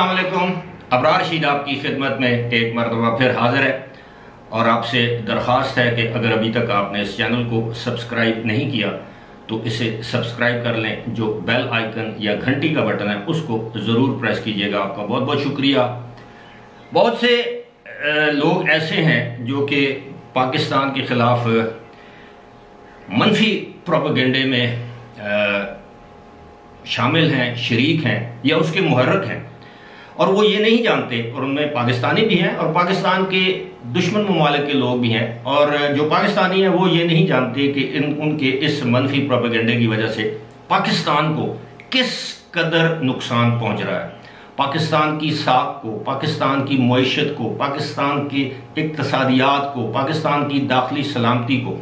अस्सलाम वालेकुम। अबरार रशीद आपकी खिदमत में एक मरतबा फिर हाजिर है और आपसे दरख्वास्त है कि अगर अभी तक आपने इस चैनल को सब्सक्राइब नहीं किया तो इसे सब्सक्राइब कर लें। जो बेल आइकन या घंटी का बटन है उसको ज़रूर प्रेस कीजिएगा। आपका बहुत बहुत शुक्रिया। बहुत से लोग ऐसे हैं जो कि पाकिस्तान के ख़िलाफ़ मनफी प्रोपेगेंडे में शामिल हैं, शरीक हैं या उसके मुहर्रिक हैं और वो ये नहीं जानते, और उनमें पाकिस्तानी भी हैं और पाकिस्तान के दुश्मन ममालिक के लोग भी हैं, और जो पाकिस्तानी हैं वो ये नहीं जानते कि उनके इस मनफी प्रोपेगेंडे की वजह से पाकिस्तान को किस कदर नुकसान पहुंच रहा है। पाकिस्तान की साख को, पाकिस्तान की मईशत को, पाकिस्तान की इक्तसादियात को, पाकिस्तान की दाखिली सलामती को।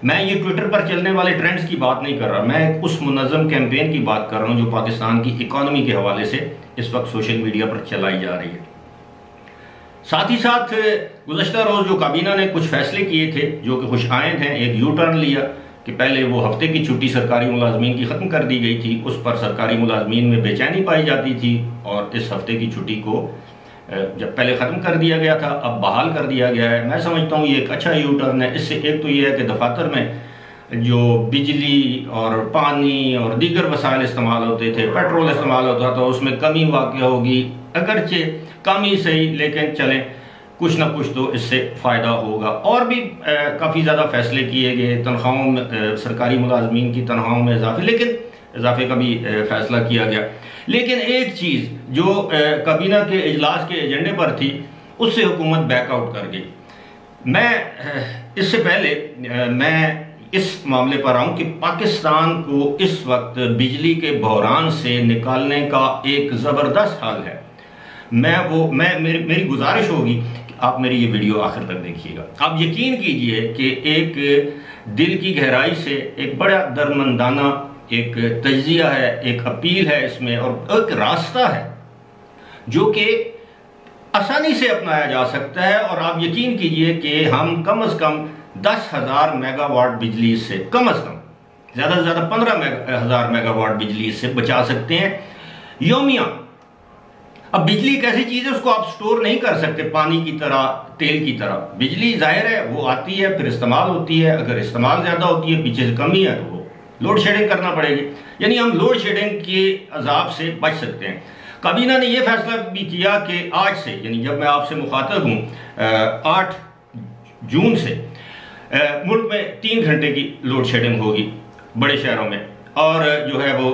मैं ये ट्विटर पर चलने वाले ट्रेंड्स की बात नहीं कर रहा, मैं उस मुनज़्ज़म कैंपेन की बात कर रहा हूँ जो पाकिस्तान की इकॉनमी के हवाले से इस वक्त सोशल मीडिया पर चलाई जा रही है। साथ ही साथ गुज़श्ता रोज़ जो काबीना ने कुछ फैसले किए थे जो कि खुश आइंद हैं। एक यू टर्न लिया कि पहले वो हफ्ते की छुट्टी सरकारी मुलाजमीन की ख़त्म कर दी गई थी, उस पर सरकारी मुलाजमीन में बेचैनी पाई जाती थी, और इस हफ्ते की छुट्टी को जब पहले ख़त्म कर दिया गया था अब बहाल कर दिया गया है। मैं समझता हूँ ये एक अच्छा यू टर्न है। इससे एक तो ये है कि दफातर में जो बिजली और पानी और दीगर वसाइल इस्तेमाल होते थे, पेट्रोल इस्तेमाल होता था, उसमें कमी वाक़ होगी। अगरचे कम ही सही, लेकिन चलें कुछ ना कुछ तो इससे फ़ायदा होगा। और भी काफ़ी ज़्यादा फैसले किए गए, तनख्वाहों में, सरकारी मुलाजमीन की तनख्वाहों में इजाफे का भी फैसला किया गया। लेकिन एक चीज़ जो काबीना के इजलास के एजेंडे पर थी उससे हुकूमत बैकआउट कर गई। मैं इससे पहले मैं इस मामले पर आऊँ कि पाकिस्तान को इस वक्त बिजली के बहरान से निकालने का एक ज़बरदस्त हल है। मेरी गुजारिश होगी कि आप मेरी ये वीडियो आखिर तक देखिएगा। आप यकीन कीजिए कि एक दिल की गहराई से एक बड़ा दरमंदाना एक तज्जिया है, एक अपील है इसमें, और एक रास्ता है जो कि आसानी से अपनाया जा सकता है। और आप यकीन कीजिए कि हम कम से कम 10,000 मेगावाट बिजली से, कम से कम ज़्यादा से ज़्यादा 15,000 मेगावाट बिजली से बचा सकते हैं योमिया। अब बिजली एक ऐसी चीज़ है उसको आप स्टोर नहीं कर सकते पानी की तरह, तेल की तरह। बिजली जाहिर है वो आती है फिर इस्तेमाल होती है, अगर इस्तेमाल ज़्यादा होती है, पीछे से कमी है, तो लोड शेडिंग करना पड़ेगी। यानी हम लोड शेडिंग के अजाब से बच सकते हैं। काबीना ने यह फैसला भी किया कि आज से, यानी जब मैं आपसे मुखातब हूँ 8 जून से मुल्क में 3 घंटे की लोड शेडिंग होगी बड़े शहरों में, और जो है वो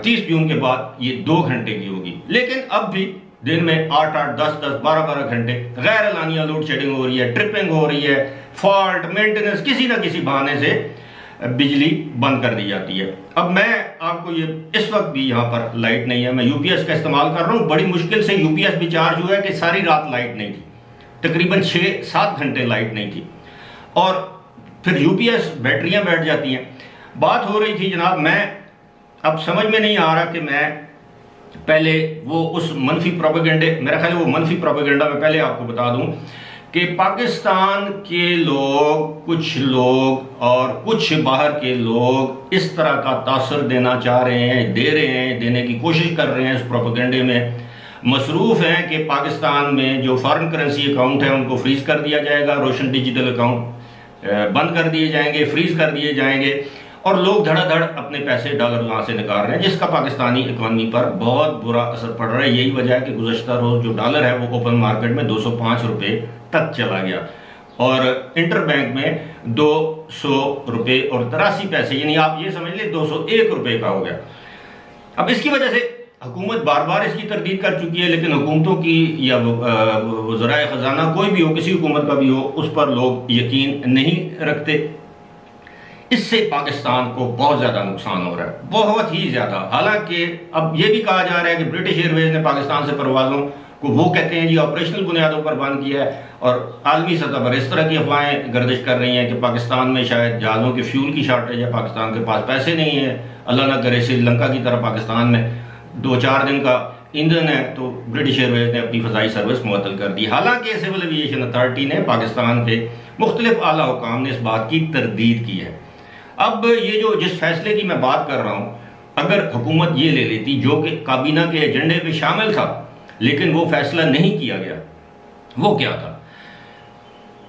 30 जून के बाद ये 2 घंटे की होगी। लेकिन अब भी दिन में 8-8, 10-10, 12-12 घंटे गैर एलानिया लोड शेडिंग हो रही है, ट्रिपिंग हो रही है, फॉल्ट, मेंटेनेंस, किसी ना किसी बहाने से बिजली बंद कर दी जाती है। अब मैं आपको ये, इस वक्त भी यहाँ पर लाइट नहीं है, मैं यूपीएस का इस्तेमाल कर रहा हूँ। बड़ी मुश्किल से यूपीएस भी चार्ज हुआ है कि सारी रात लाइट नहीं थी, तकरीबन 6-7 घंटे लाइट नहीं थी, और फिर यूपीएस बैटरियाँ बैठ जाती हैं। बात हो रही थी जनाब, मैं अब समझ में नहीं आ रहा कि मैं पहले वो उस मनफी प्रोपेगेंडे, मेरा ख्याल है वो मनफी प्रोपेगेंडा में पहले आपको बता दूं कि पाकिस्तान के लोग, कुछ लोग और कुछ बाहर के लोग इस तरह का तासर देना चाह रहे हैं, दे रहे हैं, देने की कोशिश कर रहे हैं, इस प्रोपेगेंडे में मसरूफ़ हैं कि पाकिस्तान में जो फॉरेन करेंसी अकाउंट है उनको फ्रीज कर दिया जाएगा, रोशन डिजिटल अकाउंट बंद कर दिए जाएंगे, फ्रीज कर दिए जाएंगे, और लोग धड़ाधड़ अपने पैसे डॉलर वहाँ से निकाल रहे हैं, जिसका पाकिस्तानी इकॉनमी पर बहुत बुरा असर पड़ रहा है। यही वजह है कि गुज़श्ता रोज़ जो डॉलर है वो ओपन मार्केट में 205 रुपये तक चला गया, और इंटर बैंक में 200 रुपये और 83 पैसे, यानी आप ये समझ लें 201 रुपये का हो गया। अब इसकी वजह से हुकूमत बार बार इसकी तरदीद कर चुकी है, लेकिन हुकूमतों की या वज़राए ख़जाना कोई भी हो, किसी हुकूमत का भी हो, उस पर लोग यकीन नहीं रखते। इससे पाकिस्तान को बहुत ज़्यादा नुकसान हो रहा है, बहुत ही ज़्यादा। हालांकि अब यह भी कहा जा रहा है कि ब्रिटिश एयरवेज ने पाकिस्तान से परवाज़ों को, वो कहते हैं जी ऑपरेशनल बुनियादों पर बंद किया है, और आलमी सतह पर इस तरह की अफवाहें गर्दिश कर रही हैं कि पाकिस्तान में शायद जहाज़ों के फ्यूल की शार्टेज है, पाकिस्तान के पास पैसे नहीं है, अल्लाह ना करे श्रीलंका की तरह पाकिस्तान में 2-4 दिन का ईंधन है, तो ब्रिटिश एयरवेज ने अपनी फ़ज़ाई सर्विस मुअत्तल कर दी। हालांकि सिविल एविएशन अथॉरिटी ने, पाकिस्तान के मुख्तलिफ आला हुकाम ने इस बात की तरदीद की है। अब ये जो जिस फैसले की मैं बात कर रहा हूँ, अगर हुकूमत ये ले लेती जो कि काबीना के एजेंडे पे शामिल था, लेकिन वो फैसला नहीं किया गया। वो क्या था?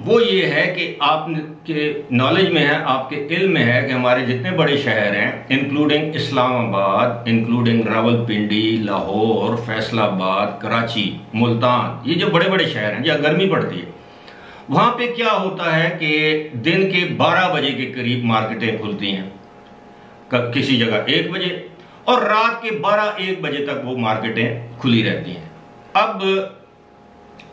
वो ये है कि आपके नॉलेज में है, आपके इल्म में है कि हमारे जितने बड़े शहर हैं, इंक्लूडिंग इस्लामाबाद, इंक्लूडिंग रावलपिंडी, लाहौर, फैसलाबाद, कराची, मुल्तान, ये जो बड़े बड़े शहर हैं जहाँ गर्मी पड़ती है, वहाँ पे क्या होता है कि दिन के 12 बजे के करीब मार्केटें खुलती हैं, किसी जगह 1 बजे, और रात के 12-1 बजे तक वो मार्केटें खुली रहती हैं। अब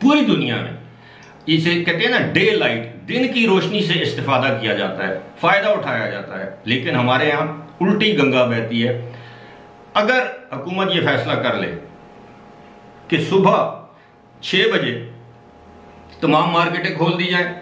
पूरी दुनिया में इसे कहते हैं ना डे लाइट, दिन की रोशनी से इस्तेफादा किया जाता है, फायदा उठाया जाता है, लेकिन हमारे यहाँ उल्टी गंगा बहती है। अगर हुकूमत ये फैसला कर ले कि सुबह 6 बजे तमाम मार्केटें खोल दी जाएं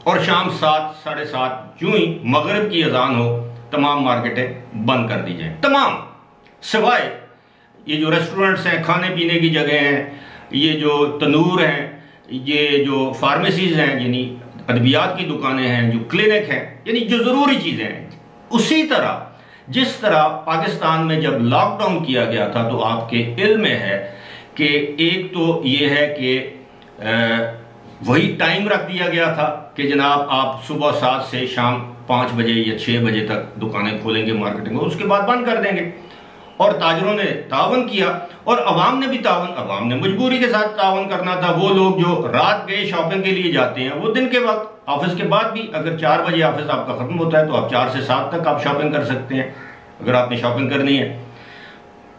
और शाम 7, साढ़े 7 यूं ही मगरिब की अजान हो तमाम मार्केटें बंद कर दी जाएं, तमाम, सिवाय ये जो रेस्टोरेंट्स हैं, खाने पीने की जगह हैं, ये जो तनूर हैं, ये जो फार्मेसीज हैं, यानी अद्वियात की दुकानें हैं, जो क्लिनिक हैं, यानी जो ज़रूरी चीज़ें हैं। उसी तरह जिस तरह पाकिस्तान में जब लॉकडाउन किया गया था, तो आपके इल्म में है कि एक तो ये है कि वही टाइम रख दिया गया था कि जनाब आप सुबह 7 से शाम 5 बजे या 6 बजे तक दुकानें खोलेंगे, मार्केटिंग, उसके बाद बंद कर देंगे। और ताजरों ने तावन किया और अवाम ने भी तावन, अवाम ने मजबूरी के साथ तावन करना था। वो लोग जो रात गए शॉपिंग के लिए जाते हैं, वो दिन के वक्त ऑफिस के बाद भी, अगर 4 बजे ऑफिस आपका खत्म होता है तो आप 4 से 7 तक आप शॉपिंग कर सकते हैं अगर आपने शॉपिंग करनी है।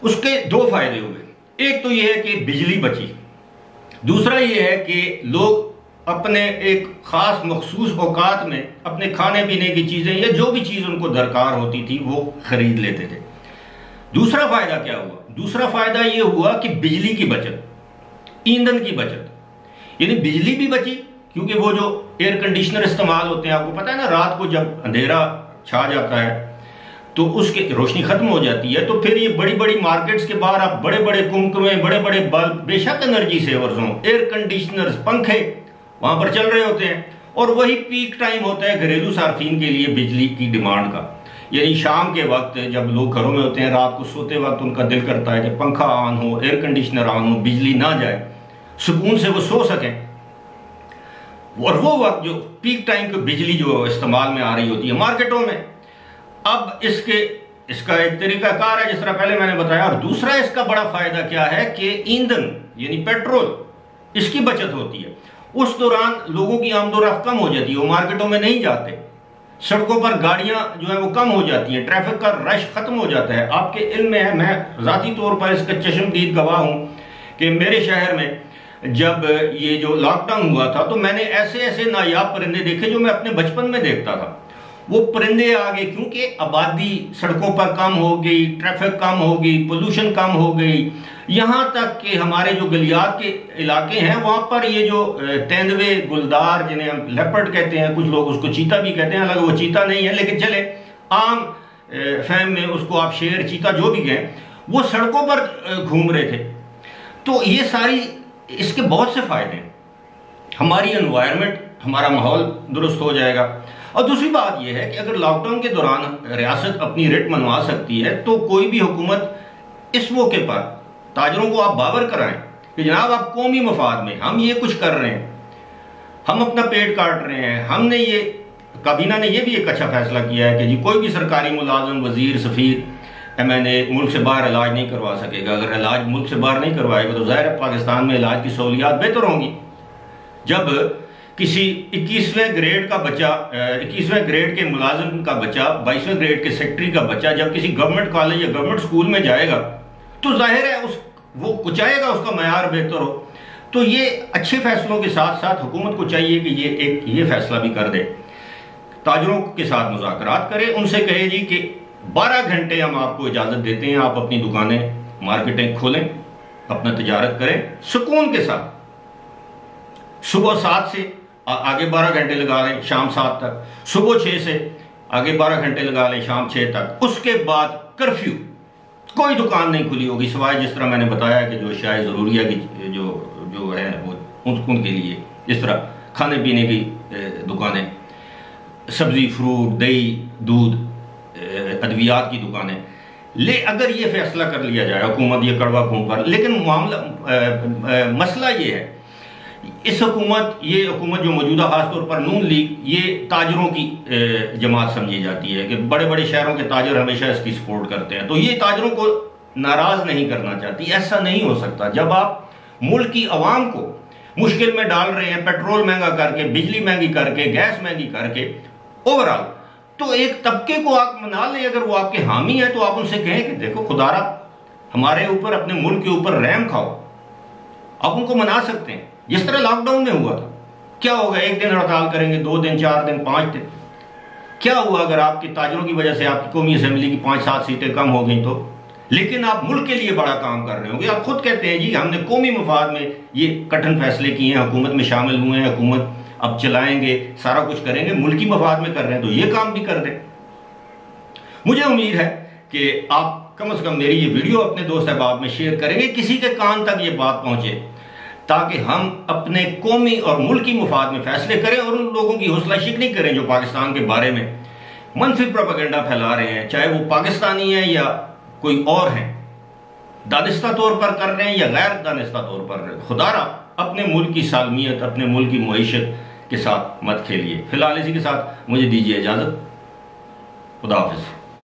उसके 2 फायदे हुए। एक तो ये है कि बिजली बची, दूसरा ये है कि लोग अपने एक खास मखसूस औकात में अपने खाने पीने की चीजें या जो भी चीज उनको दरकार होती थी वो खरीद लेते थे। दूसरा फायदा क्या हुआ? दूसरा फायदा ये हुआ कि बिजली की बचत, ईंधन की बचत, यानी बिजली भी बची, क्योंकि वो जो एयर कंडीशनर इस्तेमाल होते हैं, आपको पता है ना, रात को जब अंधेरा छा जाता है तो उसकी रोशनी खत्म हो जाती है, तो फिर ये बड़ी बड़ी मार्केट्स के बाहर आप बड़े बड़े कुमकुमे, बड़े बड़े बल्ब, बेशक एनर्जी सेवर्स हों, एयर कंडीशनर्स, पंखे वहां पर चल रहे होते हैं, और वही पीक टाइम होता है घरेलू सार्फिन के लिए बिजली की डिमांड का। यानी शाम के वक्त जब लोग घरों में होते हैं, रात को सोते वक्त उनका दिल करता है कि पंखा ऑन हो, एयर कंडीशनर ऑन हो, बिजली ना जाए, सुकून से वो सो सकें। और वो वक्त जो पीक टाइम की बिजली जो इस्तेमाल में आ रही होती है मार्केटों में, अब इसका एक तरीकाकार है जिस तरह पहले मैंने बताया। और दूसरा इसका बड़ा फायदा क्या है कि ईंधन यानी पेट्रोल, इसकी बचत होती है। उस दौरान लोगों की आमदोरफ्त कम हो जाती है, वो मार्केटों में नहीं जाते, सड़कों पर गाड़ियां जो है वो कम हो जाती हैं, ट्रैफिक का रश खत्म हो जाता है। आपके इल्म में है, मैं ज़ाती तौर पर इसका चश्मदीद गवाह हूं कि मेरे शहर में जब ये जो लॉकडाउन हुआ था तो मैंने ऐसे ऐसे नायाब परिंदे देखे जो मैं अपने बचपन में देखता था। वो परिंदे आ गए क्योंकि आबादी सड़कों पर कम हो गई, ट्रैफिक कम हो गई, पोल्यूशन कम हो गई, यहाँ तक कि हमारे जो गलियात के इलाके हैं वहाँ पर ये जो तेंदुए, गुलदार, जिन्हें हम लेपर्ड कहते हैं, कुछ लोग उसको चीता भी कहते हैं, हालांकि वो चीता नहीं है, लेकिन चले आम फहम में उसको आप शेर, चीता जो भी कहें, वो सड़कों पर घूम रहे थे। तो ये सारी इसके बहुत से फायदे हैं। हमारी एनवायरनमेंट, हमारा माहौल दुरुस्त हो जाएगा। और दूसरी बात यह है कि अगर लॉकडाउन के दौरान रियासत अपनी रिट मनवा सकती है तो कोई भी हुकूमत इस मौके पर ताजरों को आप बावर कराएं कि जनाब आप कौमी मफाद में हम ये कुछ कर रहे हैं, हम अपना पेट काट रहे हैं। हमने ये, काबीना ने ये भी एक अच्छा फैसला किया है कि जी कोई भी सरकारी मुलाजम, वजीर, सफीर, MNA मुल्क से बाहर इलाज नहीं करवा सकेगा। अगर इलाज मुल्क से बाहर नहीं करवाएगा तो जाहिर है पाकिस्तान में इलाज की सहूलियात बेहतर होंगी। जब किसी 21वें ग्रेड का बच्चा, 21वें ग्रेड के मुलाजिम का बच्चा, 22वें ग्रेड के सेक्रेटरी का बच्चा जब किसी गवर्नमेंट कॉलेज या गवर्नमेंट स्कूल में जाएगा तो जाहिर है वो कुचाएगा, उसका मयार बेहतर हो। तो ये अच्छे फैसलों के साथ साथ हुकूमत को चाहिए कि ये फैसला भी कर दे, ताजरों के साथ मुज़ाकरात करे, उनसे कहे जी कि 12 घंटे हम आपको इजाज़त देते हैं, आप अपनी दुकानें, मार्केटें खोलें, अपना तिजारत करें सुकून के साथ। सुबह 7 से आगे 12 घंटे लगा लें शाम 7 तक, सुबह 6 से आगे 12 घंटे लगा लें शाम 6 तक। उसके बाद कर्फ्यू, कोई दुकान नहीं खुली होगी सिवाय जिस तरह मैंने बताया कि जो शायद ज़रूरिया की जो है वो उनके लिए, जिस तरह खाने पीने की दुकानें, सब्ज़ी, फ्रूट, दही, दूध, अद्वियात की दुकानें, अगर ये फैसला कर लिया जाए हुकूमत ये कड़वा खून पर, लेकिन मसला ये है इस ये हुकूमत जो मौजूदा खासतौर पर नून लीग, ये ताजरों की जमात समझी जाती है कि बड़े बड़े शहरों के ताजर हमेशा इसकी सपोर्ट करते हैं, तो ये ताजरों को नाराज नहीं करना चाहती। ऐसा नहीं हो सकता। जब आप मुल्क की आवाम को मुश्किल में डाल रहे हैं, पेट्रोल महंगा करके, बिजली महंगी करके, गैस महंगी करके, ओवरऑल, तो एक तबके को आप मना लें। अगर वो आपके हामी है तो आप उनसे कहें कि देखो खुदारा हमारे ऊपर, अपने मुल्क के ऊपर रहम खाओ। आप उनको मना सकते हैं, जिस तरह लॉकडाउन में हुआ था। क्या होगा, एक दिन हड़ताल करेंगे, 2 दिन, 4 दिन, 5 दिन, क्या हुआ अगर आपकी ताजरों की वजह से आपकी कौमी असेंबली की 5-7 सीटें कम हो गई तो? लेकिन आप मुल्क के लिए बड़ा काम कर रहे होंगे। आप खुद कहते हैं जी हमने कौमी मफाद में ये कठिन फैसले किए हैं, हुकूमत में शामिल हुए हैं, हुकूमत अब चलाएंगे, सारा कुछ करेंगे, मुल्की मफाद में कर रहे हैं, तो ये काम भी कर दें। मुझे उम्मीद है कि आप कम से कम मेरी ये वीडियो अपने दोस्त अहबाब में शेयर करेंगे, किसी के कान तक ये बात पहुंचे, ताकि हम अपने कौमी और मुल्की मफाद में फैसले करें और उन लोगों की हौसला शिकनी करें जो पाकिस्तान के बारे में मनफी प्रोपेगेंडा फैला रहे हैं, चाहे वो पाकिस्तानी है या कोई और हैं, दानिस्ता तौर पर कर रहे हैं या गैर दानिस्ता तौर पर। खुदारा अपने मुल्क की सालमियत, अपने मुल्क की मईशत के साथ मत खेलिए। फिलहाल इसी के साथ मुझे दीजिए इजाजत। खुदा हाफिज।